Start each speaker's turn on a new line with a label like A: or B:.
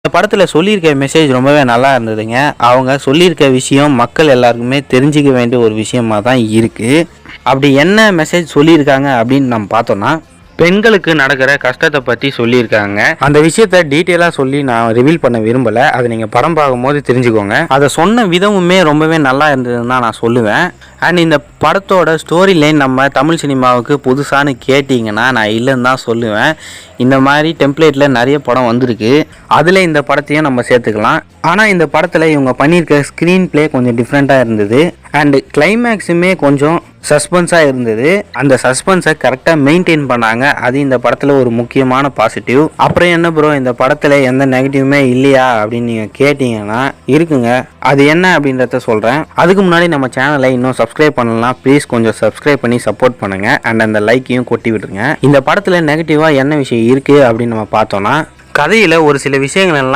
A: இந்த படத்தில் சொல்லியிருக்க மெசேஜ் ரொம்பவே நல்லா இருந்ததுங்க. அவங்க சொல்லியிருக்க விஷயம் மக்கள் எல்லாருக்குமே தெரிஞ்சிக்க வேண்டிய ஒரு விஷயமா தான் இருக்குது. அப்படி என்ன மெசேஜ் சொல்லியிருக்காங்க அப்படின்னு நம்ம பார்த்தோன்னா, பெண்களுக்கு நடக்கிற கஷ்டத்தை பற்றி சொல்லியிருக்காங்க. அந்த விஷயத்த டீட்டெயிலாக சொல்லி நான் ரிவீல் பண்ண விரும்பலை. அதை நீங்கள் படம் பார்க்கும்போது தெரிஞ்சுக்கோங்க. அதை சொன்ன விதமுமே ரொம்பவே நல்லா இருந்ததுன்னு தான் நான் சொல்லுவேன். அண்ட் இந்த படத்தோட ஸ்டோரி லைன் நம்ம தமிழ் சினிமாவுக்கு புதுசானு கேட்டிங்கன்னா நான் இல்லைன்னு தான் சொல்லுவேன். இந்த மாதிரி டெம்ப்ளேட்டில் நிறைய படம் வந்திருக்கு. அதில் இந்த படத்தையும் நம்ம சேர்த்துக்கலாம். ஆனால் இந்த படத்தில் இவங்க பண்ணியிருக்க ஸ்க்ரீன் பிளே கொஞ்சம் டிஃப்ரெண்ட்டாக இருந்தது. அண்டு கிளைமேக்ஸுமே கொஞ்சம் சஸ்பென்ஸாக இருந்தது. அந்த சஸ்பென்ஸை கரெக்டாக மெயின்டைன் பண்ணாங்க. அது இந்த படத்தில் ஒரு முக்கியமான பாசிட்டிவ். அப்புறம் என்ன ப்ரோ, இந்த படத்தில் எந்த நெகட்டிவுமே இல்லையா அப்படின்னு நீங்கள் கேட்டிங்கன்னா இருக்குங்க. அது என்ன அப்படின்றத சொல்கிறேன். அதுக்கு முன்னாடி நம்ம சேனலை இன்னும் சப்ஸ்கிரைப் பண்ணலாம். ப்ளீஸ் கொஞ்சம் சப்ஸ்கிரைப் பண்ணி சப்போர்ட் பண்ணுங்கள். அண்ட் அந்த லைக்கையும் கொட்டி விட்டுருங்க. இந்த படத்தில் நெகட்டிவாக என்ன விஷயம் இருக்குது அப்படின்னு நம்ம பார்த்தோன்னா, கதையில் ஒரு சில விஷயங்கள் எல்லாம்